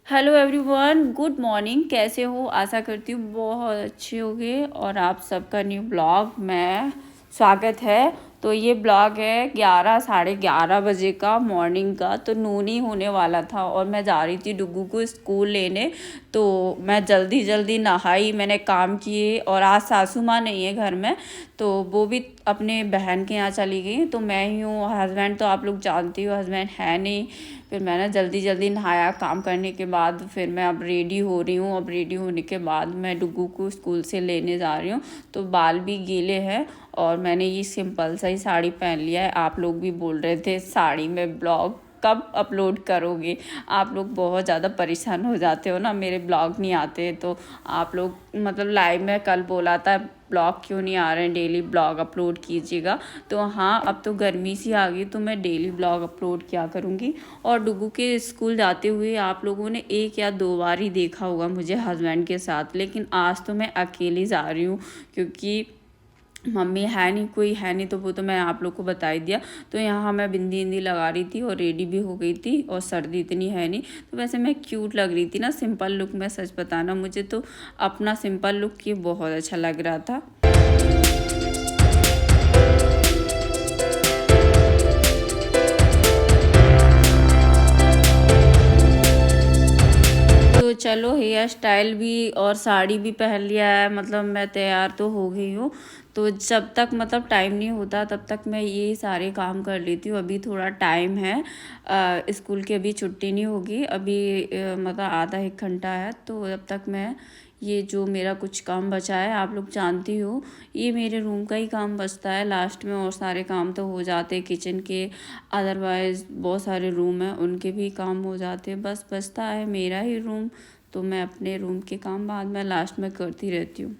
Hello everyone, good morning. कैसे हो? आशा करती हूँ बहुत अच्छे होंगे। और आप सबका न्यू ब्लॉग में स्वागत है। तो ये ब्लॉग है 11 साढ़े 11 बजे का मॉर्निंग का। तो नून ही होने वाला था और मैं जा रही थी डुगू को स्कूल लेने। तो मैं जल्दी जल्दी नहाई, मैंने काम किए। और आज सासू माँ नहीं है घर में, तो वो भी अपने बहन के यहाँ चली गई। तो मैं ही हूँ, हस्बैंड तो आप लोग जानती हो हस्बैंड है नहीं। फिर मैंने जल्दी जल्दी नहाया, काम करने के बाद फिर मैं अब रेडी हो रही हूँ। अब रेडी होने के बाद मैं डुगू को स्कूल से लेने जा रही हूँ। तो बाल भी गीले हैं और मैंने ये सिंपल सा ही साड़ी पहन लिया है। आप लोग भी बोल रहे थे साड़ी में ब्लॉग कब अपलोड करोगे। आप लोग बहुत ज़्यादा परेशान हो जाते हो ना, मेरे ब्लॉग नहीं आते। तो आप लोग मतलब लाइव में कल बोला था ब्लॉग क्यों नहीं आ रहे हैं, डेली ब्लॉग अपलोड कीजिएगा। तो हाँ, अब तो गर्मी सी आ गई तो मैं डेली ब्लॉग अपलोड किया करूँगी। और डुगू के स्कूल जाते हुए आप लोगों ने 1 या 2 बार ही देखा होगा मुझे हस्बैंड के साथ। लेकिन आज तो मैं अकेली जा रही हूँ क्योंकि मम्मी है नहीं, कोई है नहीं। तो वो तो मैं आप लोग को बता ही दिया। तो यहाँ मैं बिंदी बिंदी लगा रही थी और रेडी भी हो गई थी। और सर्दी इतनी है नहीं, तो वैसे मैं क्यूट लग रही थी ना सिंपल लुक में। सच बताना, मुझे तो अपना सिंपल लुक ये बहुत अच्छा लग रहा था। तो चलो, हेयर स्टाइल भी और साड़ी भी पहन लिया है, मतलब मैं तैयार तो हो गई हूँ। तो जब तक मतलब टाइम नहीं होता तब तक मैं ये सारे काम कर लेती हूँ। अभी थोड़ा टाइम है, स्कूल की अभी छुट्टी नहीं होगी। अभी मतलब आधा 1 घंटा है। तो जब तक मैं ये जो मेरा कुछ काम बचा है, आप लोग जानती हो ये मेरे रूम का ही काम बचता है लास्ट में। और सारे काम तो हो जाते हैं किचन के, अदरवाइज़ बहुत सारे रूम हैं उनके भी काम हो जाते हैं। बस बचता है मेरा ही रूम। तो मैं अपने रूम के काम बाद में लास्ट में करती रहती हूँ।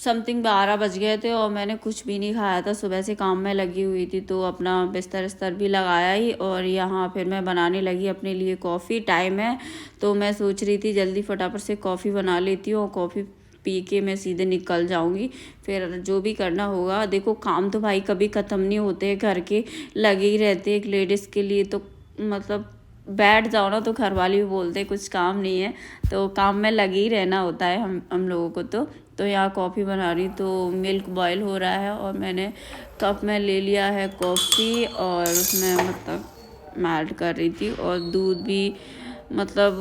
समथिंग 12 बज गए थे और मैंने कुछ भी नहीं खाया था। सुबह से काम में लगी हुई थी तो अपना बिस्तर बिस्तर भी लगाया ही। और यहाँ फिर मैं बनाने लगी अपने लिए कॉफ़ी। टाइम है तो मैं सोच रही थी जल्दी फटाफट से कॉफ़ी बना लेती हूँ और कॉफ़ी पी के मैं सीधे निकल जाऊँगी। फिर जो भी करना होगा, देखो काम तो भाई कभी ख़त्म नहीं होते, घर के लगे ही रहते एक लेडीज़ के लिए। तो मतलब बैठ जाओ ना तो घर वाले भी बोलते कुछ काम नहीं है। तो काम में लगे ही रहना होता है हम लोगों को। तो यहाँ कॉफ़ी बना रही, तो मिल्क बॉयल हो रहा है और मैंने कप में ले लिया है कॉफ़ी और उसमें मतलब मेल्ट कर रही थी। और दूध भी मतलब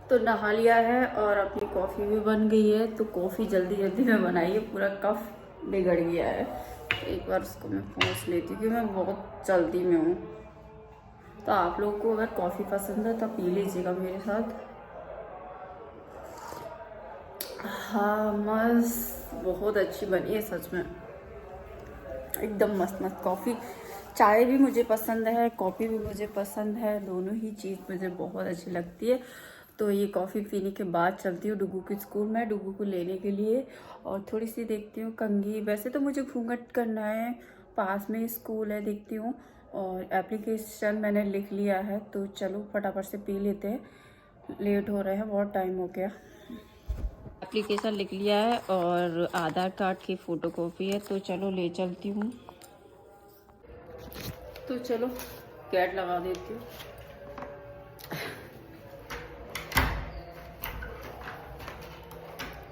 तो नहा लिया है और अपनी कॉफ़ी भी बन गई है। तो कॉफ़ी जल्दी जल्दी में बनाई है, पूरा कप बिगड़ गया है। एक बार उसको मैं पोंछ लेती हूँ क्योंकि मैं बहुत जल्दी में हूँ। तो आप लोगों को अगर कॉफ़ी पसंद है तो पी लीजिएगा मेरे साथ। हाँ, मस्त, बहुत अच्छी बनी है सच में, एकदम मस्त मस्त कॉफ़ी। चाय भी मुझे पसंद है, कॉफ़ी भी मुझे पसंद है, दोनों ही चीज़ मुझे बहुत अच्छी लगती है। तो ये कॉफ़ी पीने के बाद चलती हूँ डुगू के स्कूल में, डुगू को लेने के लिए। और थोड़ी सी देखती हूँ कंघी, वैसे तो मुझे घूंघट करना है, पास में स्कूल है, देखती हूँ। और एप्लीकेशन मैंने लिख लिया है। तो चलो फटाफट से पी लेते हैं, लेट हो रहे हैं, बहुत टाइम हो गया। एप्लीकेशन लिख लिया है और आधार कार्ड की फ़ोटोकॉपी है। तो चलो ले चलती हूँ। तो चलो गेट लगा देती हूँ।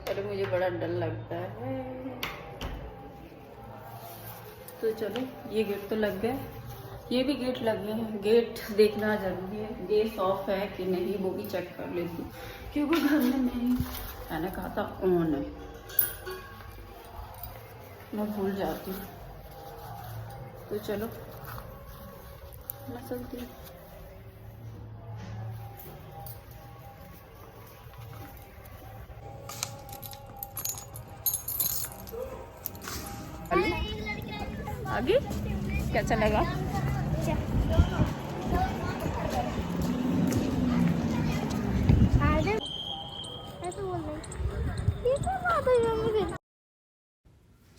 अरे मुझे बड़ा डर लगता है। तो चलो, ये गेट तो लग गया, ये भी गेट लगे हैं। गेट देखना जरूरी है, गेट ऑफ है कि नहीं वो भी चेक कर लेती हूँ क्योंकि घर में नहीं, मैंने कहा था ऑन है, मैं भूल जाती हूँ। तो चलो मैं चलती हूँ। आगे कैसा लगा?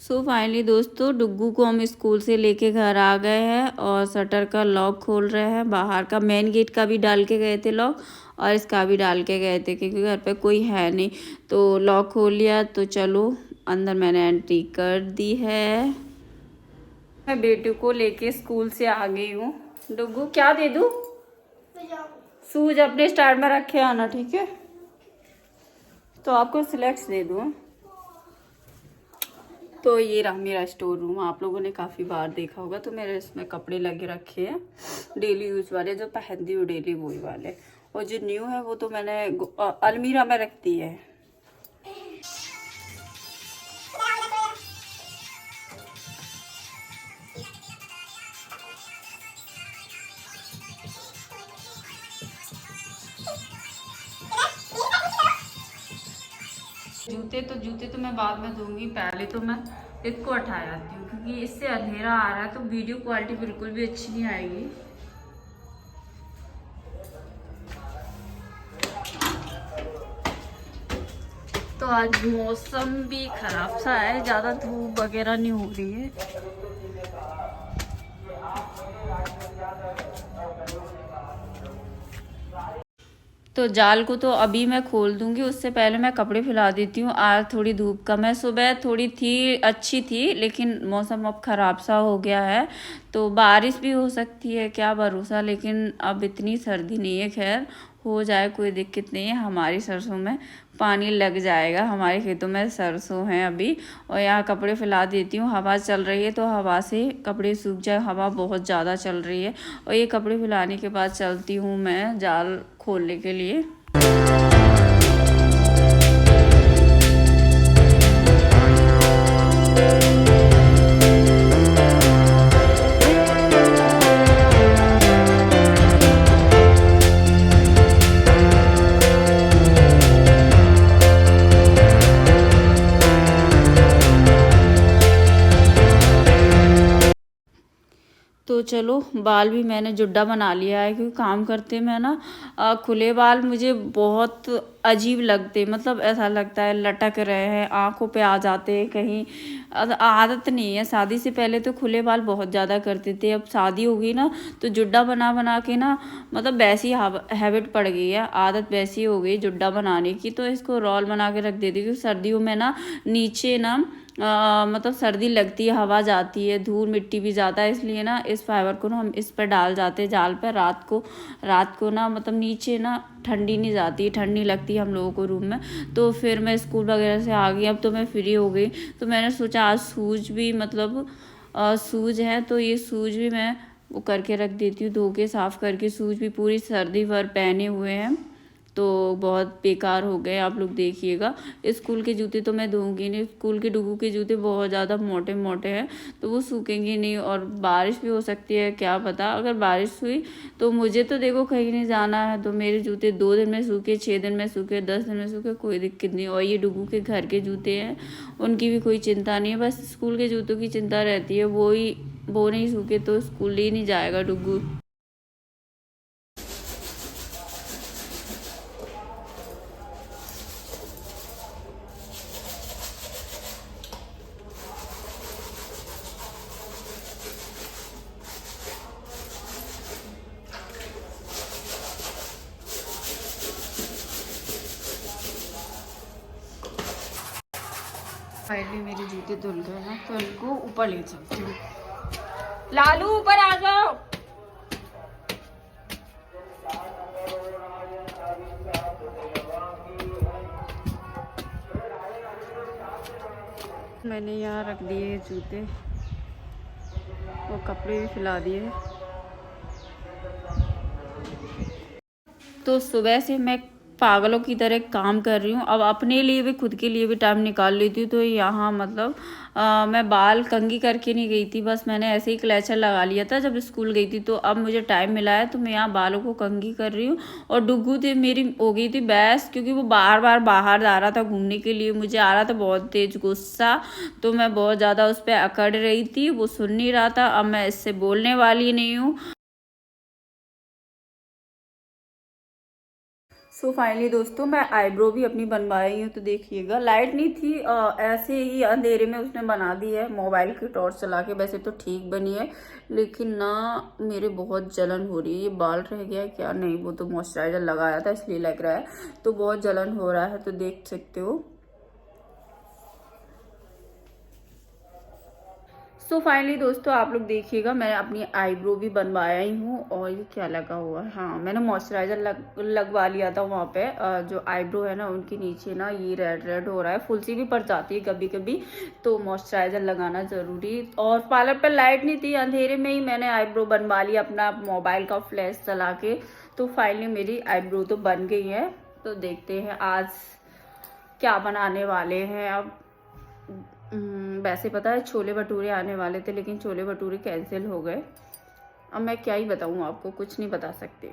सो फाइनली दोस्तों डुग्गू को हम स्कूल से लेके घर आ गए हैं और शटर का लॉक खोल रहे हैं। बाहर का मेन गेट का भी डाल के गए थे लॉक और इसका भी डाल के गए थे क्योंकि घर पे कोई है नहीं, तो लॉक खोल लिया। तो चलो अंदर मैंने एंट्री कर दी है। मैं बेटी को लेके स्कूल से आ गई हूँ। डुग्गू क्या दे दूँ? शूज अपने स्टार्ट में रखे आना, ठीक है? तो आपको सिलेक्ट्स दे दूँ। तो ये रहा मेरा स्टोर रूम। आप लोगों ने काफ़ी बार देखा होगा। तो मेरे इसमें कपड़े लगे रखे हैं डेली यूज़ वाले, जो पहनती हूँ डेली वही वाले, और जो न्यू है वो तो मैंने अलमीरा में रख दी है। जूते तो मैं बाद में धोऊंगी, पहले तो मैं इसको हटा जाती हूँ क्योंकि इससे अंधेरा आ रहा है तो वीडियो क्वालिटी बिल्कुल भी अच्छी नहीं आएगी। तो आज मौसम भी खराब सा है, ज़्यादा धूप वगैरह नहीं हो रही है। तो जाल को तो अभी मैं खोल दूंगी, उससे पहले मैं कपड़े फैला देती हूँ। आज थोड़ी धूप कम है, सुबह थोड़ी थी अच्छी थी लेकिन मौसम अब ख़राब सा हो गया है तो बारिश भी हो सकती है, क्या भरोसा। लेकिन अब इतनी सर्दी नहीं है, खैर हो जाए कोई दिक्कत नहीं है। हमारी सरसों में पानी लग जाएगा, हमारे खेतों में सरसों हैं अभी। और यहाँ कपड़े फैला देती हूँ, हवा चल रही है तो हवा से कपड़े सूख जाए, हवा बहुत ज़्यादा चल रही है। और ये कपड़े फैलाने के बाद चलती हूँ मैं जाल खोलने के लिए। तो चलो बाल भी मैंने जुड्डा बना लिया है क्योंकि काम करते में ना खुले बाल मुझे बहुत अजीब लगते, मतलब ऐसा लगता है लटक रहे हैं, आंखों पे आ जाते हैं कहीं। आदत नहीं है। शादी से पहले तो खुले बाल बहुत ज़्यादा करते थे, अब शादी हो गई ना तो जुड्डा बना बना के ना मतलब वैसी हैबिट पड़ गई है, आदत वैसी हो गई जुड्डा बनाने की। तो इसको रोल बना के रख देती क्योंकि सर्दियों में ना नीचे ना मतलब सर्दी लगती है, हवा जाती है, धूल मिट्टी भी जाता है, इसलिए ना इस फाइबर को ना हम इस पर डाल जाते हैं जाल पर। रात को ना मतलब नीचे ना ठंडी नहीं जाती, ठंडी लगती है हम लोगों को रूम में। तो फिर मैं स्कूल वगैरह से आ गई, अब तो मैं फ्री हो गई तो मैंने सोचा आज सूज भी मतलब सूज है तो ये सूज भी मैं वो करके रख देती हूँ, धो के साफ़ करके। सूज भी पूरी सर्दी भर पहने हुए हैं तो बहुत बेकार हो गए। आप लोग देखिएगा, स्कूल के जूते तो मैं धोऊंगी नहीं, स्कूल के डुगू के जूते बहुत ज़्यादा मोटे मोटे हैं तो वो सूखेंगे नहीं। और बारिश भी हो सकती है, क्या पता अगर बारिश हुई तो मुझे तो देखो कहीं नहीं जाना है तो मेरे जूते 2 दिन में सूखे, 6 दिन में सूखे, 10 दिन में सूखे, कोई दिक्कत नहीं। और ये डुगू के घर के जूते हैं, उनकी भी कोई चिंता नहीं है, बस स्कूल के जूतों की चिंता रहती है। वो नहीं सूखे तो स्कूल ही नहीं जाएगा डुगू। फाइनली मेरे जूते धुल गए हैं तो इनको ऊपर ले चलती हूँ। लालू ऊपर आ जाओ। मैंने यहाँ रख दिए जूते, वो कपड़े भी फैला दिए। तो सुबह से मैं पागलों की तरह काम कर रही हूँ। अब अपने लिए भी, खुद के लिए भी टाइम निकाल लेती हूँ। तो यहाँ मतलब मैं बाल कंघी करके नहीं गई थी, बस मैंने ऐसे ही क्लेचर लगा लिया था जब स्कूल गई थी। तो अब मुझे टाइम मिला है तो मैं यहाँ बालों को कंघी कर रही हूँ। और डुग्गू थी मेरी, हो गई थी बहस, क्योंकि वो बार बार बाहर जा रहा था घूमने के लिए। मुझे आ रहा था बहुत तेज गुस्सा, तो मैं बहुत ज़्यादा उस पर अकड़ रही थी। वो सुन नहीं रहा था। अब मैं इससे बोलने वाली नहीं हूँ। सो फाइनली दोस्तों, मैं आईब्रो भी अपनी बनवाई हूँ। तो देखिएगा, लाइट नहीं थी, ऐसे ही अंधेरे में उसने बना दी है मोबाइल की टॉर्च चला के। वैसे तो ठीक बनी है, लेकिन ना मेरे बहुत जलन हो रही है। ये बाल रह गया है क्या? नहीं, वो तो मॉइस्चराइजर लगाया था इसलिए लग रहा है। तो बहुत जलन हो रहा है, तो देख सकते हो। सो फाइनली दोस्तों, आप लोग देखिएगा, मैं अपनी आईब्रो भी बनवाया ही हूँ। और ये क्या लगा हुआ है, हाँ मैंने मॉइस्चराइजर लगवा लिया था वहाँ पे। जो आईब्रो है ना, उनके नीचे ना ये रेड रेड हो रहा है, फुंसी भी पड़ जाती है कभी कभी। तो मॉइस्चराइजर लगाना ज़रूरी। और पार्लर पर लाइट नहीं थी, अंधेरे में ही मैंने आईब्रो बनवा लिया अपना मोबाइल का फ्लैश चला के। तो फाइनली मेरी आईब्रो तो बन गई है। तो देखते हैं आज क्या बनाने वाले हैं। अब वैसे पता है छोले भटूरे आने वाले थे, लेकिन छोले भटूरे कैंसिल हो गए। अब मैं क्या ही बताऊँ आपको, कुछ नहीं बता सकती।